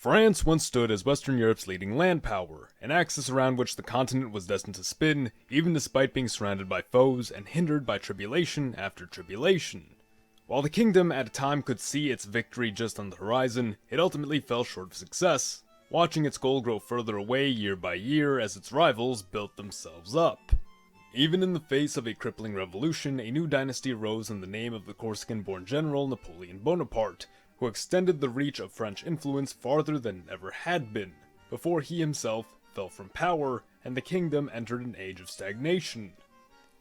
France once stood as Western Europe's leading land power, an axis around which the continent was destined to spin, even despite being surrounded by foes and hindered by tribulation after tribulation. While the kingdom at a time could see its victory just on the horizon, it ultimately fell short of success, watching its goal grow further away year by year as its rivals built themselves up. Even in the face of a crippling revolution, a new dynasty arose in the name of the Corsican-born general Napoleon Bonaparte, who extended the reach of French influence farther than it ever had been, before he himself fell from power and the kingdom entered an age of stagnation.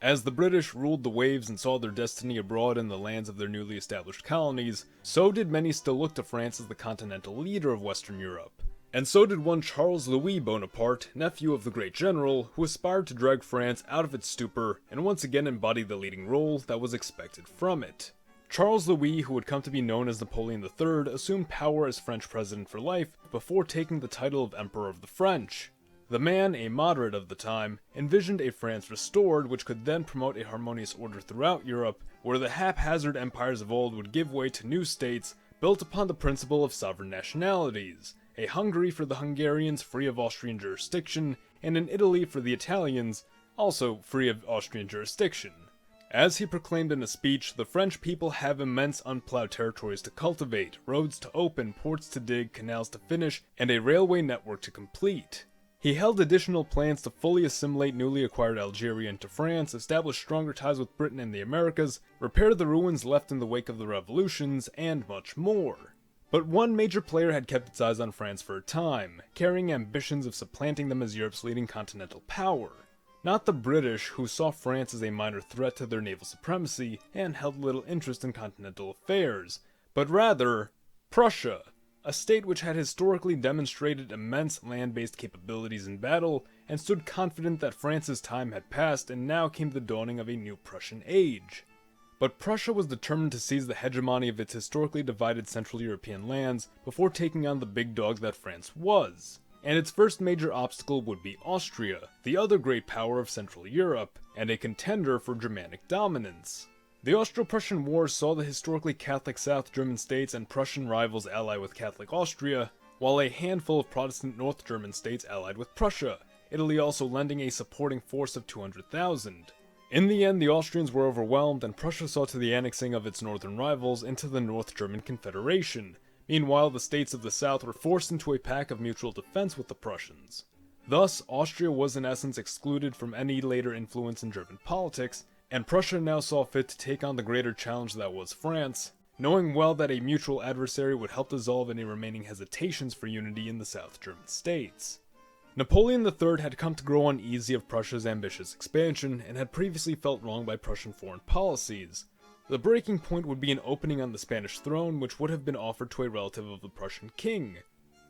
As the British ruled the waves and saw their destiny abroad in the lands of their newly established colonies, so did many still look to France as the continental leader of Western Europe. And so did one Charles Louis Bonaparte, nephew of the great general, who aspired to drag France out of its stupor and once again embody the leading role that was expected from it. Charles Louis, who would come to be known as Napoleon III, assumed power as French president for life before taking the title of Emperor of the French. The man, a moderate of the time, envisioned a France restored which could then promote a harmonious order throughout Europe, where the haphazard empires of old would give way to new states built upon the principle of sovereign nationalities, a Hungary for the Hungarians free of Austrian jurisdiction, and an Italy for the Italians, also free of Austrian jurisdiction. As he proclaimed in a speech, the French people have immense unplowed territories to cultivate, roads to open, ports to dig, canals to finish, and a railway network to complete. He held additional plans to fully assimilate newly acquired Algeria into France, establish stronger ties with Britain and the Americas, repair the ruins left in the wake of the revolutions, and much more. But one major player had kept its eyes on France for a time, carrying ambitions of supplanting them as Europe's leading continental power. Not the British, who saw France as a minor threat to their naval supremacy and held little interest in continental affairs, but rather Prussia, a state which had historically demonstrated immense land-based capabilities in battle and stood confident that France's time had passed and now came the dawning of a new Prussian age. But Prussia was determined to seize the hegemony of its historically divided Central European lands before taking on the big dog that France was. And its first major obstacle would be Austria, the other great power of Central Europe, and a contender for Germanic dominance. The Austro-Prussian War saw the historically Catholic South German states and Prussian rivals ally with Catholic Austria, while a handful of Protestant North German states allied with Prussia, Italy also lending a supporting force of 200,000. In the end, the Austrians were overwhelmed, and Prussia saw to the annexing of its northern rivals into the North German Confederation. Meanwhile, the states of the south were forced into a pact of mutual defense with the Prussians. Thus, Austria was in essence excluded from any later influence in German politics, and Prussia now saw fit to take on the greater challenge that was France, knowing well that a mutual adversary would help dissolve any remaining hesitations for unity in the South German states. Napoleon III had come to grow uneasy of Prussia's ambitious expansion, and had previously felt wronged by Prussian foreign policies. The breaking point would be an opening on the Spanish throne, which would have been offered to a relative of the Prussian king.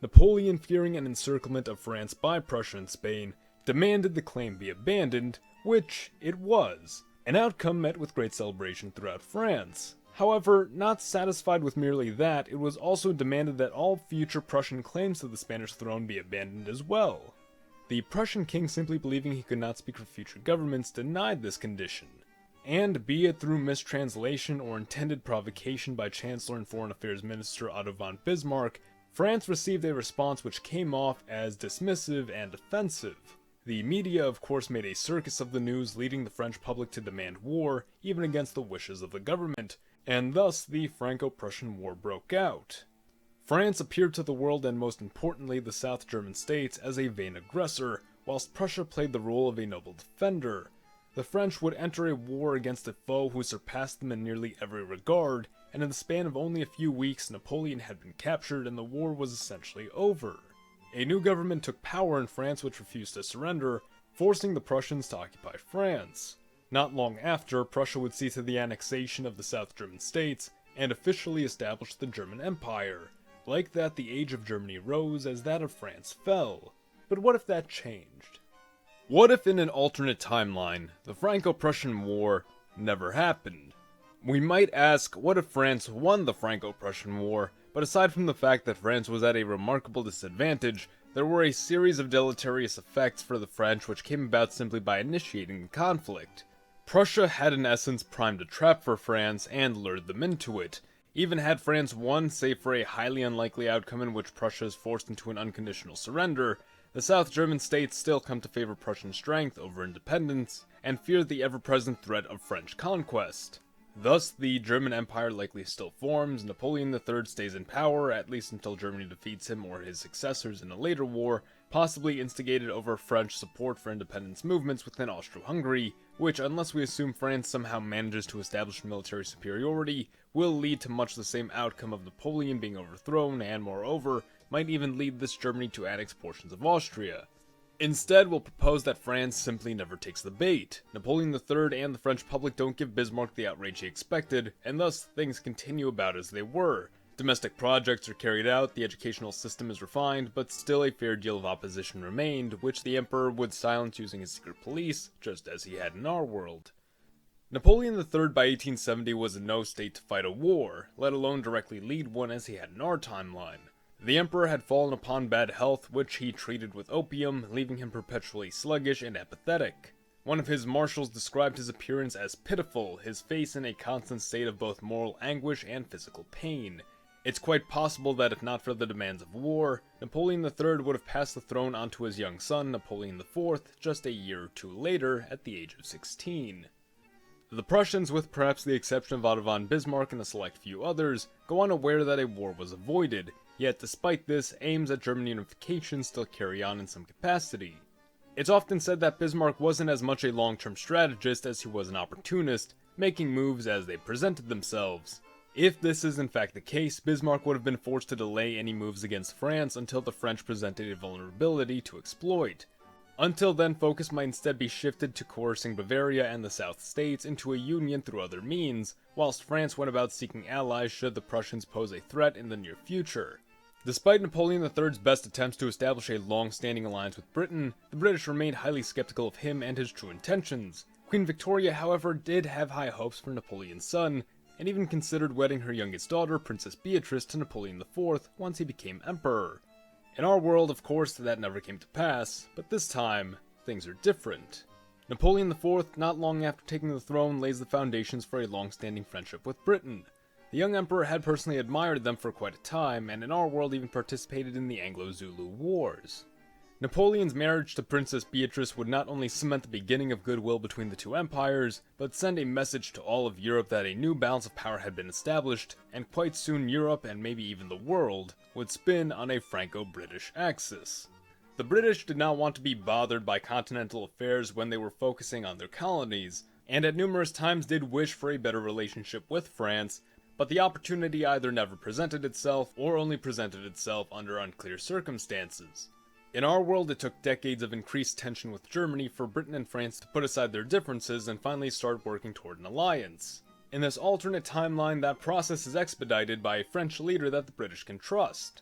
Napoleon, fearing an encirclement of France by Prussia and Spain, demanded the claim be abandoned, which it was, an outcome met with great celebration throughout France. However, not satisfied with merely that, it was also demanded that all future Prussian claims to the Spanish throne be abandoned as well. The Prussian king, simply believing he could not speak for future governments, denied this condition. And, be it through mistranslation or intended provocation by Chancellor and Foreign Affairs Minister Otto von Bismarck, France received a response which came off as dismissive and offensive. The media, of course, made a circus of the news, leading the French public to demand war, even against the wishes of the government, and thus the Franco-Prussian War broke out. France appeared to the world, and most importantly the South German states, as a vain aggressor, whilst Prussia played the role of a noble defender. The French would enter a war against a foe who surpassed them in nearly every regard, and in the span of only a few weeks Napoleon had been captured and the war was essentially over. A new government took power in France which refused to surrender, forcing the Prussians to occupy France. Not long after, Prussia would see to the annexation of the South German states, and officially establish the German Empire. Like that, the age of Germany rose as that of France fell. But what if that changed? What if in an alternate timeline, the Franco-Prussian War never happened? We might ask, what if France won the Franco-Prussian War, but aside from the fact that France was at a remarkable disadvantage, there were a series of deleterious effects for the French which came about simply by initiating the conflict. Prussia had in essence primed a trap for France and lured them into it. Even had France won, save for a highly unlikely outcome in which Prussia is forced into an unconditional surrender, the South German states still come to favor Prussian strength over independence, and fear the ever-present threat of French conquest. Thus, the German Empire likely still forms, Napoleon III stays in power, at least until Germany defeats him or his successors in a later war, possibly instigated over French support for independence movements within Austro-Hungary, which, unless we assume France somehow manages to establish military superiority, will lead to much the same outcome of Napoleon being overthrown, and moreover, might even lead this Germany to annex portions of Austria. Instead, we'll propose that France simply never takes the bait. Napoleon III and the French public don't give Bismarck the outrage he expected, and thus things continue about as they were. Domestic projects are carried out, the educational system is refined, but still a fair deal of opposition remained, which the Emperor would silence using his secret police, just as he had in our world. Napoleon III by 1870 was in no state to fight a war, let alone directly lead one as he had in our timeline. The Emperor had fallen upon bad health, which he treated with opium, leaving him perpetually sluggish and apathetic. One of his marshals described his appearance as pitiful, his face in a constant state of both moral anguish and physical pain. It's quite possible that if not for the demands of war, Napoleon III would have passed the throne onto his young son, Napoleon IV, just a year or two later, at the age of 16. The Prussians, with perhaps the exception of Otto von Bismarck and a select few others, go unaware that a war was avoided, yet despite this, aims at German unification still carry on in some capacity. It's often said that Bismarck wasn't as much a long-term strategist as he was an opportunist, making moves as they presented themselves. If this is in fact the case, Bismarck would have been forced to delay any moves against France until the French presented a vulnerability to exploit. Until then, focus might instead be shifted to coercing Bavaria and the South States into a union through other means, whilst France went about seeking allies should the Prussians pose a threat in the near future. Despite Napoleon III's best attempts to establish a long-standing alliance with Britain, the British remained highly skeptical of him and his true intentions. Queen Victoria, however, did have high hopes for Napoleon's son, and even considered wedding her youngest daughter, Princess Beatrice, to Napoleon IV once he became emperor. In our world, of course, that never came to pass, but this time, things are different. Napoleon IV, not long after taking the throne, lays the foundations for a long-standing friendship with Britain. The young emperor had personally admired them for quite a time, and in our world even participated in the Anglo-Zulu Wars. Napoleon's marriage to Princess Beatrice would not only cement the beginning of goodwill between the two empires, but send a message to all of Europe that a new balance of power had been established, and quite soon Europe, and maybe even the world, would spin on a Franco-British axis. The British did not want to be bothered by continental affairs when they were focusing on their colonies, and at numerous times did wish for a better relationship with France, but the opportunity either never presented itself, or only presented itself under unclear circumstances. In our world, it took decades of increased tension with Germany for Britain and France to put aside their differences and finally start working toward an alliance. In this alternate timeline, that process is expedited by a French leader that the British can trust.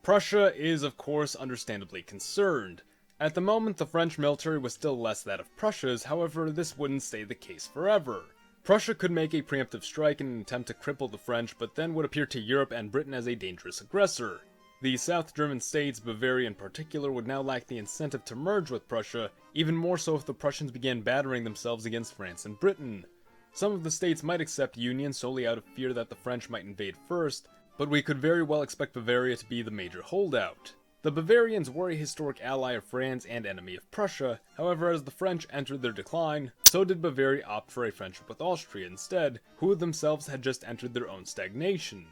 Prussia is, of course, understandably concerned. At the moment, the French military was still less that of Prussia's, however, this wouldn't stay the case forever. Prussia could make a preemptive strike in an attempt to cripple the French, but then would appear to Europe and Britain as a dangerous aggressor. The South German states, Bavaria in particular, would now lack the incentive to merge with Prussia, even more so if the Prussians began battering themselves against France and Britain. Some of the states might accept union solely out of fear that the French might invade first, but we could very well expect Bavaria to be the major holdout. The Bavarians were a historic ally of France and enemy of Prussia, however as the French entered their decline, so did Bavaria opt for a friendship with Austria instead, who themselves had just entered their own stagnation.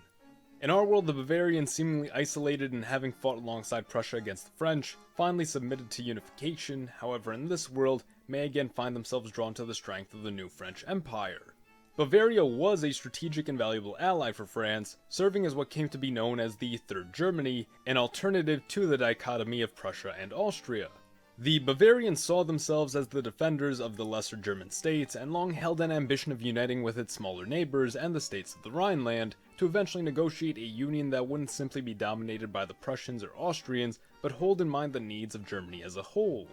In our world, the Bavarians, seemingly isolated and having fought alongside Prussia against the French, finally submitted to unification, however in this world, may again find themselves drawn to the strength of the new French Empire. Bavaria was a strategic and valuable ally for France, serving as what came to be known as the Third Germany, an alternative to the dichotomy of Prussia and Austria. The Bavarians saw themselves as the defenders of the lesser German states, and long held an ambition of uniting with its smaller neighbors and the states of the Rhineland, to eventually negotiate a union that wouldn't simply be dominated by the Prussians or Austrians, but hold in mind the needs of Germany as a whole.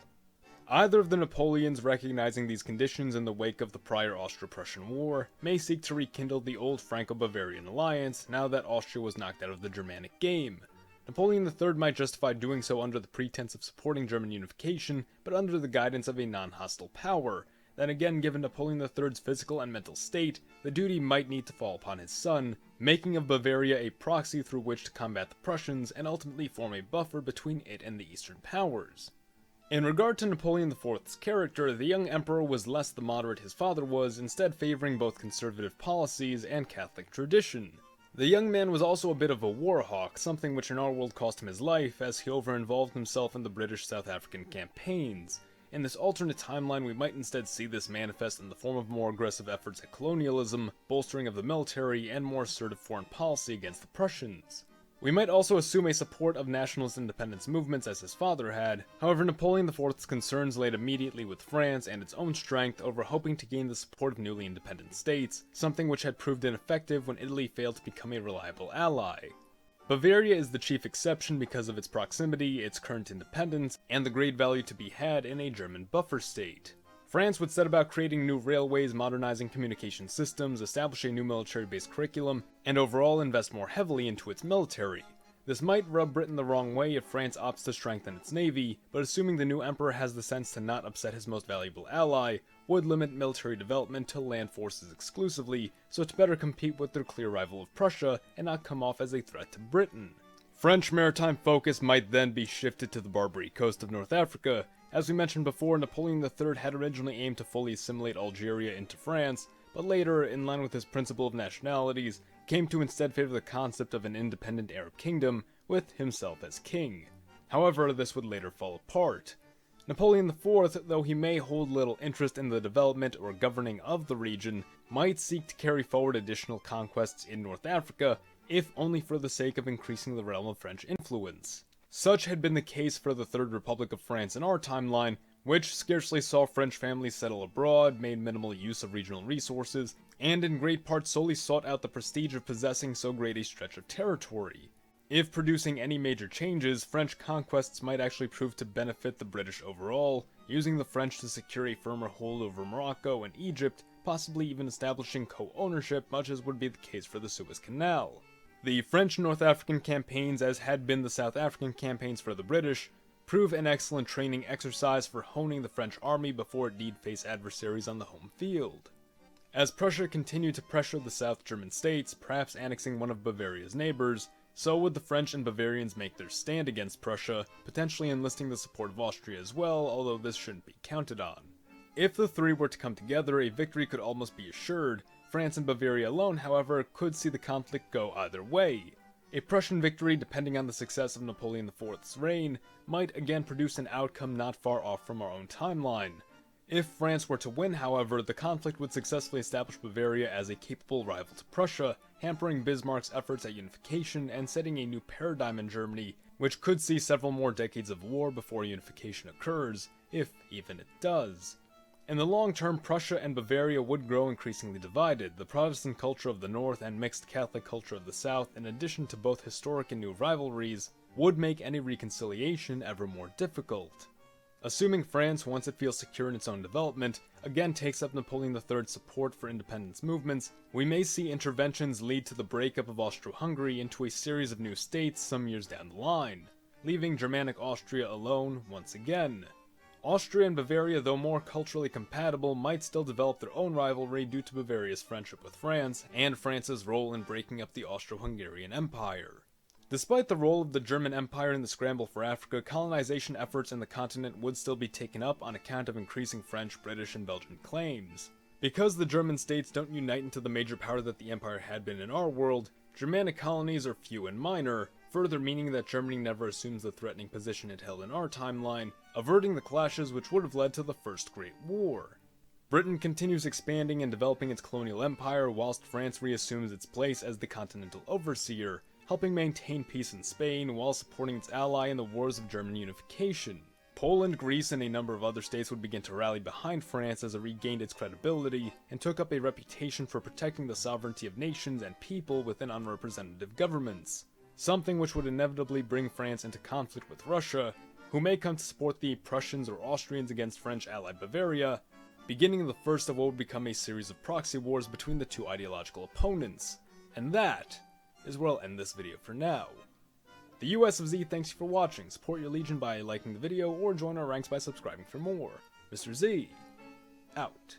Either of the Napoleons, recognizing these conditions in the wake of the prior Austro-Prussian War, may seek to rekindle the old Franco-Bavarian alliance now that Austria was knocked out of the Germanic game. Napoleon III might justify doing so under the pretense of supporting German unification, but under the guidance of a non-hostile power, Then again, given Napoleon III's physical and mental state, the duty might need to fall upon his son, making of Bavaria a proxy through which to combat the Prussians and ultimately form a buffer between it and the Eastern powers. In regard to Napoleon IV's character, the young emperor was less the moderate his father was, instead favoring both conservative policies and Catholic tradition. The young man was also a bit of a war hawk, something which in our world cost him his life as he over-involved himself in the British South African campaigns. In this alternate timeline, we might instead see this manifest in the form of more aggressive efforts at colonialism, bolstering of the military, and more assertive foreign policy against the Prussians. We might also assume a support of nationalist independence movements as his father had. However, Napoleon IV's concerns laid immediately with France and its own strength over hoping to gain the support of newly independent states, something which had proved ineffective when Italy failed to become a reliable ally. Bavaria is the chief exception because of its proximity, its current independence, and the great value to be had in a German buffer state. France would set about creating new railways, modernizing communication systems, establish a new military-based curriculum, and overall invest more heavily into its military. This might rub Britain the wrong way if France opts to strengthen its navy, but assuming the new emperor has the sense to not upset his most valuable ally, would limit military development to land forces exclusively, so to better compete with their clear rival of Prussia and not come off as a threat to Britain. French maritime focus might then be shifted to the Barbary coast of North Africa. As we mentioned before, Napoleon III had originally aimed to fully assimilate Algeria into France, but later, in line with his principle of nationalities, came to instead favor the concept of an independent Arab kingdom, with himself as king. However, this would later fall apart. Napoleon IV, though he may hold little interest in the development or governing of the region, might seek to carry forward additional conquests in North Africa, if only for the sake of increasing the realm of French influence. Such had been the case for the Third Republic of France in our timeline, which scarcely saw French families settle abroad, made minimal use of regional resources, and in great part solely sought out the prestige of possessing so great a stretch of territory. If producing any major changes, French conquests might actually prove to benefit the British overall, using the French to secure a firmer hold over Morocco and Egypt, possibly even establishing co-ownership, much as would be the case for the Suez Canal. The French North African campaigns, as had been the South African campaigns for the British, prove an excellent training exercise for honing the French army before it need face adversaries on the home field. As Prussia continued to pressure the South German states, perhaps annexing one of Bavaria's neighbors, so would the French and Bavarians make their stand against Prussia, potentially enlisting the support of Austria as well, although this shouldn't be counted on. If the three were to come together, a victory could almost be assured. France and Bavaria alone, however, could see the conflict go either way. A Prussian victory, depending on the success of Napoleon IV's reign, might again produce an outcome not far off from our own timeline. If France were to win, however, the conflict would successfully establish Bavaria as a capable rival to Prussia, hampering Bismarck's efforts at unification and setting a new paradigm in Germany, which could see several more decades of war before unification occurs, if even it does. In the long term, Prussia and Bavaria would grow increasingly divided. The Protestant culture of the north and mixed Catholic culture of the south, in addition to both historic and new rivalries, would make any reconciliation ever more difficult. Assuming France, once it feels secure in its own development, again takes up Napoleon III's support for independence movements, we may see interventions lead to the breakup of Austro-Hungary into a series of new states some years down the line, leaving Germanic Austria alone once again. Austria and Bavaria, though more culturally compatible, might still develop their own rivalry due to Bavaria's friendship with France, and France's role in breaking up the Austro-Hungarian Empire. Despite the role of the German Empire in the scramble for Africa, colonization efforts in the continent would still be taken up on account of increasing French, British, and Belgian claims. Because the German states don't unite into the major power that the empire had been in our world, Germanic colonies are few and minor, further meaning that Germany never assumes the threatening position it held in our timeline, averting the clashes which would have led to the First Great War. Britain continues expanding and developing its colonial empire, whilst France reassumes its place as the continental overseer, helping maintain peace in Spain while supporting its ally in the wars of German Unification. Poland, Greece, and a number of other states would begin to rally behind France as it regained its credibility and took up a reputation for protecting the sovereignty of nations and people within unrepresentative governments, something which would inevitably bring France into conflict with Russia, who may come to support the Prussians or Austrians against French ally Bavaria, beginning the first of what would become a series of proxy wars between the two ideological opponents. And that is where I'll end this video for now. The US of Z thanks you for watching. Support your legion by liking the video or join our ranks by subscribing for more. Mr. Z, out.